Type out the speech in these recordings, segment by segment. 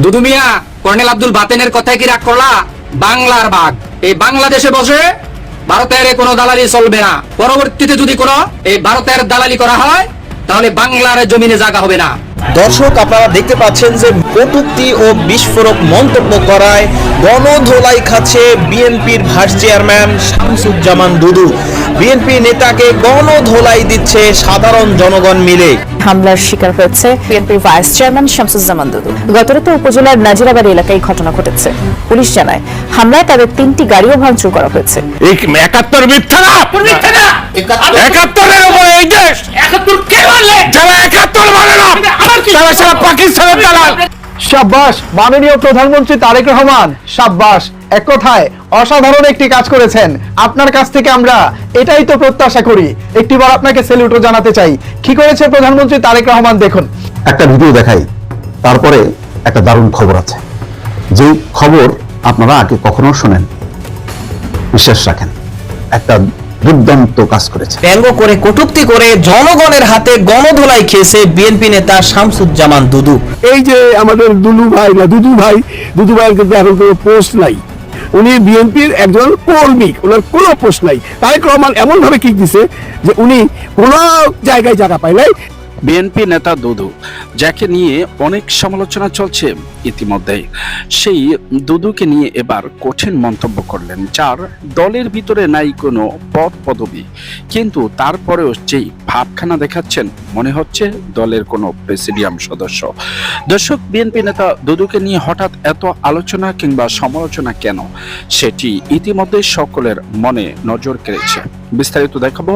দুদু মিয়া, colonel Abdul বাতেনের কথায় কি রাগ করলা? বাংলার বাঘ এই বাংলাদেশে বসে ভারতের কোনো দালালি চলবে না। পরবর্তীতে যদি কোনো এই ভারতের দালালি করা হয় তাহলে বাংলার জমিনে জায়গা হবে না। দর্শক, আপনারা দেখতে পাচ্ছেন যে কটূক্তি ও বিস্ফোরক মন্তব্য করায় গণধোলাই খাচ্ছে বিএনপির ভাইস চেয়ারম্যান শামসুজ্জামান দুদু। বিএনপি নেতাকে গণধোলাই দিচ্ছে সাধারণ জনগণ মিলে। হামলার শিকার হয়েছে বিএনপির ভাইস চেয়ারম্যান শামসুজ্জামান দুদু। গতরাতে উপজেলার নাজিরাবাড়ি এলাকায় ঘটনা ঘটেছে। পুলিশ জানায় হামলায় তাদের 3টি গাড়িও ভাঙচুর করা হয়েছে। 71 মিথ্যা না, 71-এর উপরে এই দেশ 71 কে বলে? যারা 71 মানে না তারা সারা পাকিস্তানের দালাল। শাবাশ মাননীয় প্রধানমন্ত্রী তারেক রহমান, শাবাশ। এক কথায় অসাধারণ একটি কাজ করেছেন। আপনার কাছ থেকে আমরা এটাই তো প্রত্যাশা করি। একটিবার আপনাকে স্যালুটও জানাতে চাই। কি করেছে প্রধানমন্ত্রী তারেক রহমান দেখুন। একটা ভিডিও দেখাই, তারপরে একটা দারুণ খবর আছে, যে খবর আপনারা আগে কখনো শোনেন, বিশ্বাস রাখেন। একটা দুর্দান্ত কাজ করেছে। ব্যঙ্গ করে কটূক্তি করে জনগণের হাতে গণধোলাই খেয়েছে বিএনপি নেতা শামসুজ্জামান দুদু। এই যে আমাদের দুদু ভাইয়ের কিন্তু এখন কোনো পোস্ট নাই। উনি বিএনপির একজন কর্মী, ওনার কোনো পোস্ট নাই। তারেক রহমান এমন ভাবে কিক দিছে যে উনি কোনো জায়গায় জায়গা পায় নাই। বিএনপি নেতা দুদু, যাকে নিয়ে অনেক সমালোচনা চলছে ইতিমধ্যে, সেই দুদুকে নিয়ে এবার কঠিন মন্তব্য করলেন, যার দলের ভিতরে নাই কোনো পদ পদবি, কিন্তু তারপরেও যেই ভাবখানা দেখাচ্ছেন মনে হচ্ছে দলের কোনো প্রেসিডিয়াম সদস্য। দর্শক, বিএনপি নেতা দুদুকে নিয়ে হঠাৎ এত আলোচনা কিংবা সমালোচনা কেন, সেটি ইতিমধ্যে সকলের মনে নজর কেড়েছে। বিস্তারিত দেখাবো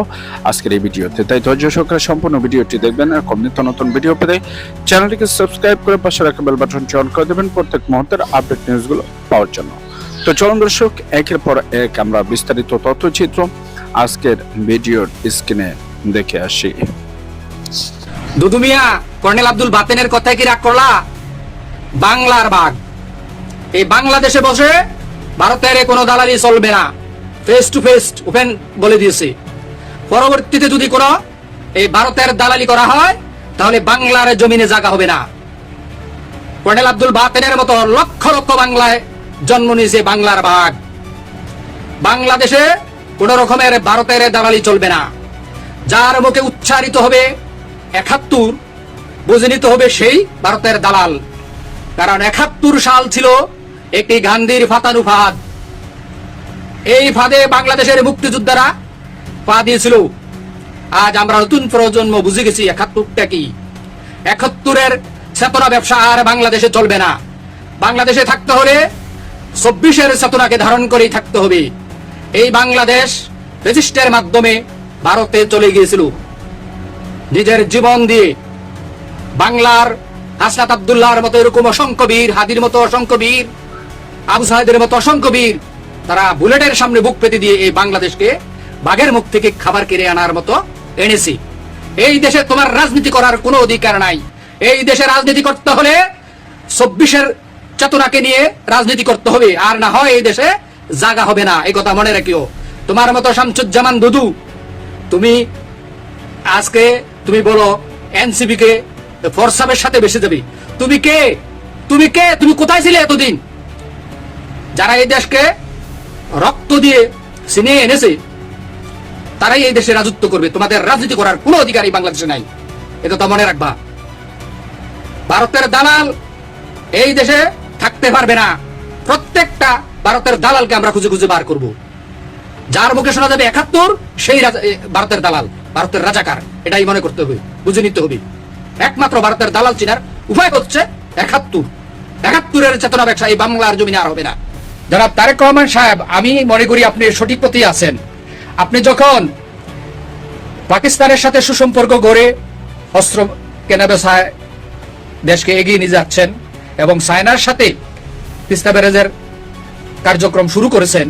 আজকের এই ভিডিওতে, তাই ধৈর্য সহকারে সম্পূর্ণ ভিডিওটি দেখবেন। এরকম নিত্য নতুন ভিডিও পেতে চ্যানেলটিকে সাবস্ক্রাইব করে পাশে রাখা বেল বাটনটি অন করে দেবেন প্রত্যেক মুহূর্তের আপডেট নিউজগুলো পাওয়ার জন্য। তো চলুন দর্শক, একের পর এক আমরা বিস্তারিত তথ্যচিত্র আজকের ভিডিওর স্ক্রিনে দেখে আসি। দুদু মিয়া, কর্নেল আব্দুল বাতেনের কথায় কি রাগ করলা? বাংলার বাঘ এই বাংলাদেশে বসে ভারতের কোনো দালালি চলবে না। ফেস টু ফেস ওপেন বলে দিয়েছে। পরবর্তীতে যদি কোনো এই ভারতের দালালি করা হয় তাহলে বাংলার জমিনে জায়গা হবে না। কর্নেল আব্দুল বাতেনের মতো লক্ষ লক্ষ বাংলায় জন্ম নিয়েছে বাংলার বাঘ। বাংলাদেশে কোন রকমের ভারতের দালালি চলবে না। যার মুখে উচ্চারিত হবে 71, বুঝে নিতে হবে সেই ভারতের দালাল। কারণ 71 সাল ছিল একটি গান্ধীর ফাতানু ফাঁদ। এই ফাঁদে বাংলাদেশের মুক্তিযোদ্ধারা পা দিয়েছিল। আজ আমরা নতুন প্রজন্ম বুঝে গেছি 71টা কি। 71-এর চেতনা ব্যবসা আর বাংলাদেশে চলবে না। বাংলাদেশে থাকতে হলে 24-এর চেতনাকে ধারণ করেই থাকতে হবে। এই বাংলাদেশ রেজিস্টারের মাধ্যমে ভারতে চলে গিয়েছিল নিজের জীবন দিয়ে। বাংলার হাসনাত আব্দুল্লাহর মতো এরকম অসংখ্য বীর, হাদির মতো অসংখ্য বীর, আবু সাহেদের মতো অসংখ্য বীর, তারা বুলেটের সামনে বুক পেতে দিয়ে এই বাংলাদেশকে বাঘের মুখ থেকে খাবার কেড়ে আনার মতো এনেছি। এই দেশে তোমার রাজনীতি করার কোনো অধিকার নাই। এই দেশে রাজনীতি করতে হলে 24-এর চেতনাকে নিয়ে রাজনীতি করতে হবে, আর না হয় এই দেশে জায়গা হবে না। এই কথা মনে রাখিও। তোমার মতো শামসুজ্জামান দুদু, তুমি আজকে তুমি বলো এনসিপি কে ফরসাবের সাথে বেশি যাবে। তুমি কে? তুমি কোথায় ছিলে এতদিন? যারা এই দেশকে রক্ত দিয়ে ছিনিয়ে এনেছে তারাই এই দেশে রাজত্ব করবে। তোমাদের রাজনীতি করার কোনো অধিকার এই বাংলাদেশে নাই। এটা তো মনে রাখবা। ভারতের দালাল এই দেশে থাকতে পারবে না। প্রত্যেকটা ভারতের দালালকে আমরা খুঁজে খুঁজে বার করব। যার মুখে শোনা যাবে 71, সেই ভারতের দালাল, ভারতের রাজাকার। এটাই মনে করতে হবে, বুঝে নিতে হবে। একমাত্র ভারতের দালাল চিনার উপায় হচ্ছে 71-এর চেতনা ব্যবসা এই বাংলার জমিনে আর হবে না। জনাব তারেক রহমান সাহেব, আমি মনে করি আপনি সঠিক পথে আছেন। আপনি যখন পাকিস্তানের সাথে সুসম্পর্ক গড়ে অস্ত্র কেনা বেচায় দেশকে এগিয়ে নিয়ে যাচ্ছেন এবং চায়নার সাথে তিস্তা ব্যারেজের কার্যক্রম শুরু করেছেন,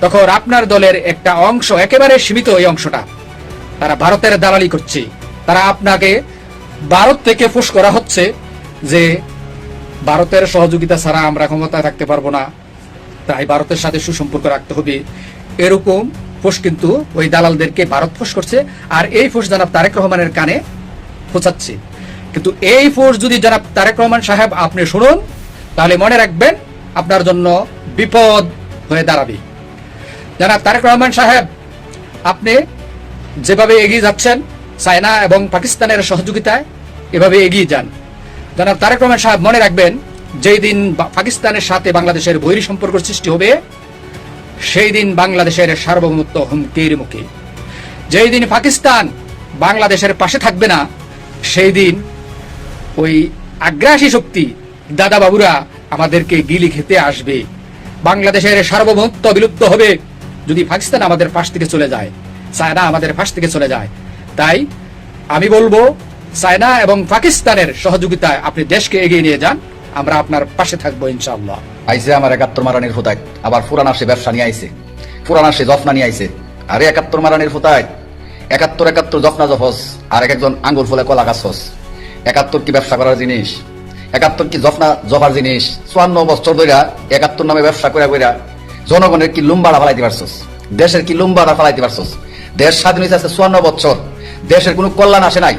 তখন আপনার দলের একটা অংশ, একেবারে সীমিত এই অংশটা, তারা ভারতের দালালি করছে। তারা আপনাকে ভারত থেকে ফুস করা হচ্ছে যে ভারতের সহযোগিতা ছাড়া আমরা ক্ষমতায় থাকতে পারবো না, তাই ভারতের সাথে সুসম্পর্ক রাখতে হবে। এরকম ফুস কিন্তু ওই দালালদেরকে ভারত ফুস করছে, আর এই ফুস জনাব তারেক রহমানের কানে পৌঁছাচ্ছে। কিন্তু এই ফুস যদি জনাব তারেক রহমান সাহেব আপনি শুনুন, তাহলে মনে রাখবেন আপনার জন্য বিপদ হয়ে দাঁড়াবে। জনাব তারেক রহমান সাহেব, আপনি যেভাবে এগিয়ে যাচ্ছেন চায়না এবং পাকিস্তানের সহযোগিতায়, এভাবে এগিয়ে যান। জনাব তারেক রহমান সাহেব, মনে রাখবেন যেই দিন পাকিস্তানের সাথে বাংলাদেশের বৈরী সম্পর্ক সৃষ্টি হবে, সেই দিন বাংলাদেশের সার্বভৌমত্ব হুমকির মুখে। যেই দিন পাকিস্তান বাংলাদেশের পাশে থাকবে না, সেই দিন ওই আগ্রাসী শক্তি দাদা বাবুরা আমাদেরকে গিলি খেতে আসবে। বাংলাদেশের সার্বভৌমত্ব বিলুপ্ত হবে যদি পাকিস্তান আমাদের পাশ থেকে চলে যায়, চায়না আমাদের পাশ থেকে চলে যায়। তাই আমি বলবো, চায়না এবং পাকিস্তানের সহযোগিতায় আপনি দেশকে এগিয়ে নিয়ে যান, আমরা আপনার পাশে থাকবো ইনশাআল্লাহ। আইসে আমার 71 মারানির ফুতায়, আবার ফুরান আসে ব্যবসা নিয়ে আইছে, ফুরান আসে জফনা নিয়ে আইছে। আরে 71 মারানির ফুতায় 71 জফনা জফস, আর একজন আঙ্গুর ফুলে কলা গাছ হস। 71 কি ব্যবসা করার জিনিস? 71 কি জফনা জফার জিনিস? 54 বছর ধরে 71 নামে ব্যবসা কইরা কইরা জনগণের কি লুম্বাড়া ফেলাইতে পারছস? দেশের কি লুম্বাড়া ফেলাইতে পারছস? দেশ স্বাধীন হয়েছে 54 বছর, দেশের কোনো কল্যাণ আসে নাই,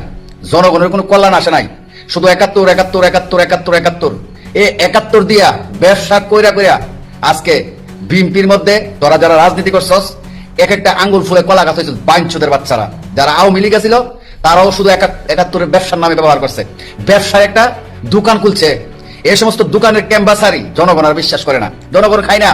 জনগণের কোনো কল্যাণ আসে নাই, শুধু 71 এই 71 দিয়া ব্যবসা কইরা কইরা আজকে বিএনপির মধ্যে তোরা যারা রাজনীতি করছস, এক একটা আঙ্গুল ফুলে কলা গাছ হয়েছে বাইঞ্চুদের বাচ্চারা। যারা আওয়ামী লীগ ছিল তারাও শুধু 71 ব্যবসার নামে ব্যবহার করছে, ব্যবসার একটা দোকান খুলছে। এই সমস্ত দোকানের ক্যাম্বাসারি জনগণ আর বিশ্বাস করে না, জনগণ খায় না।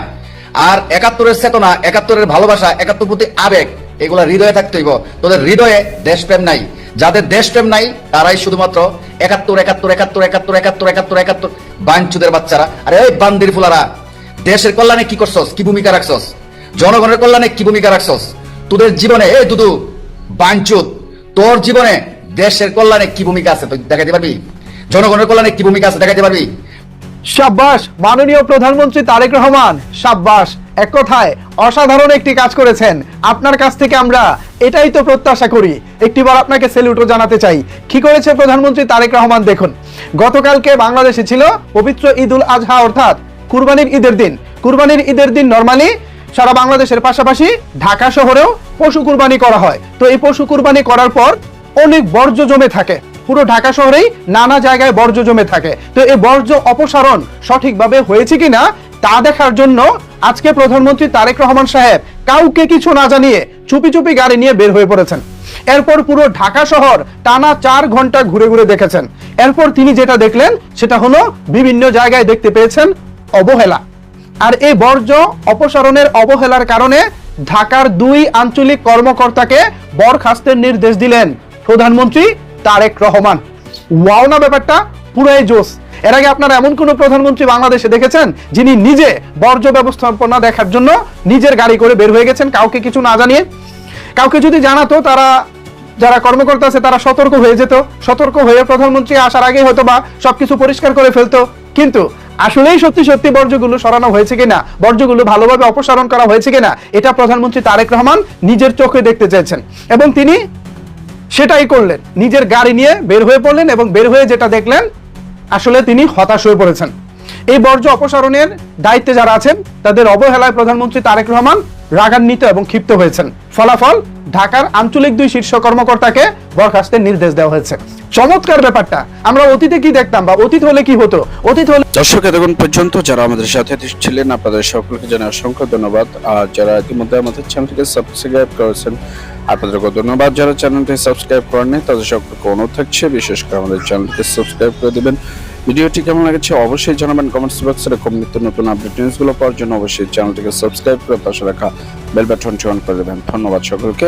আর 71 চেতনা, 71 ভালোবাসা, 71 প্রতি আবেগ, এগুলা হৃদয়ে থাকতে হইব। তোদের হৃদয়ে দেশপ্রেম নাই। যাদের দেশপ্রেম নাই তারাই শুধুমাত্র 71 বাঞ্চুদের বাচ্চারা। আরে ওই বান্দির ফুলারা, দেশের কল্যাণে কি করছস, কি ভূমিকা রাখছস? জনগণের কল্যাণে কি ভূমিকা রাখছস? তোদের জীবনে এই দুদু বাঞ্চুত, তোর জীবনে দেশের কল্যাণে কি ভূমিকা আছে তুই দেখাতে পারবি? জনগণের কল্যাণে কি ভূমিকা আছে দেখাতে পারবি? সাব্বাস মাননীয় প্রধানমন্ত্রী তারেক রহমান, সাব্বাস। এক কথায় অসাধারণ একটি কাজ করেছেন। আপনার কাছ থেকে আমরা এটাই তো প্রত্যাশা করি। একটিবার আপনাকে স্যালুটও জানাতে চাই। কি করেছে প্রধানমন্ত্রী তারেক রহমান দেখুন। গতকালকে বাংলাদেশে ছিল পবিত্র ঈদুল আজহা, অর্থাৎ কুরবানির ঈদের দিন। কুরবানির ঈদের দিন নরমালি সারা বাংলাদেশের পাশাপাশি ঢাকা শহরেও পশু কুরবানি করা হয়। তো এই পশু কুরবানি করার পর অনেক বর্জ্য জমে থাকে, পুরো ঢাকা শহরেই নানা জায়গায় বর্জ্য জমে থাকে। তো এই বর্জ্য অপসারণ সঠিকভাবে হয়েছে কিনা তা দেখার জন্য আজকে প্রধানমন্ত্রী তারেক রহমান সাহেব কাউকে কিছু না জানিয়ে চুপি চুপি গাড়ি নিয়ে বের হয়ে পড়েছেন। এরপর পুরো ঢাকা শহর টানা 4 ঘন্টা ঘুরে ঘুরে দেখেছেন। এরপর তিনি যেটা দেখলেন সেটা হলো বিভিন্ন জায়গায় দেখতে পেয়েছেন অবহেলা। আর এই বর্জ্য অপসারণের অবহেলার কারণে ঢাকার 2 আঞ্চলিক কর্মকর্তাকে বরখাস্তের নির্দেশ দিলেন প্রধানমন্ত্রী তারেক রহমান। ওয়াও না ব্যাপারটা, পুরাই জোস। এর আগে আপনারা এমন কোন প্রধানমন্ত্রী বাংলাদেশে দেখেছেন যিনি নিজে বর্জ্য ব্যবস্থাপনা দেখার জন্য নিজের গাড়ি করে বের হয়ে গেছেন কাউকে কিছু না জানিয়ে? কাউকে যদি জানাতো, তারা যারা কর্মকর্তা আছে তারা সতর্ক হয়ে যেত, সতর্ক হয়ে প্রধানমন্ত্রী আসার আগে হয়তো বা সবকিছু পরিষ্কার করে ফেলতো। কিন্তু আসলেই সত্যি সত্যি বর্জ্যগুলো সরানো হয়েছে কিনা, বর্জ্যগুলো ভালোভাবে অপসারণ করা হয়েছে কিনা, এটা প্রধানমন্ত্রী তারেক রহমান নিজের চোখে দেখতে চাইছেন এবং তিনি সেটাই করলেন। নিজের গাড়ি নিয়ে বের হয়ে পড়লেন এবং বের হয়ে যেটা দেখলেন, আসলে তিনি হতাশ হয়ে পড়েছেন। এই বর্জ্য অপসারণের দায়িত্বে যারা আছেন তাদের অবহেলায় প্রধানমন্ত্রী তারেক রহমান রাগান্বিত এবং ক্ষিপ্ত হয়েছেন। ফলাফল, ঢাকার আঞ্চলিক 2 শীর্ষ কর্মকর্তাকে বরখাস্তের নির্দেশ দেওয়া হয়েছে। চমৎকার ব্যাপারটা। আমরা অতীতে কি দেখতাম বা অতীত হলে কি হতো? অতীত হলে দর্শক এতক্ষণ পর্যন্ত যারা আমাদের সাথে ছিলেন আপনাদের সকলকে জানাই অসংখ্য ধন্যবাদ। আর যারা ইতিমধ্যে আমাদের চ্যানেলটিকে সাবস্ক্রাইব করেছেন আপনাদেরকে ধন্যবাদ। যারা চ্যানেলটি সাবস্ক্রাইব করেননি তাদের সকলকে অনুরোধ থাকছে বিশেষ করে আমাদের চ্যানেলটিকে সাবস্ক্রাইব করে দিবেন। ভিডিওটি কেমন লেগেছে অবশ্যই জানাবেন কমেন্টস বক্সে। এরকম নিত্য নতুন আপডেট নিউজগুলো পাওয়ার জন্য অবশ্যই চ্যানেলটিকে সাবস্ক্রাইব করে পাশে রাখা বেল বাটনটি অন করে দেবেন। ধন্যবাদ সকলকে।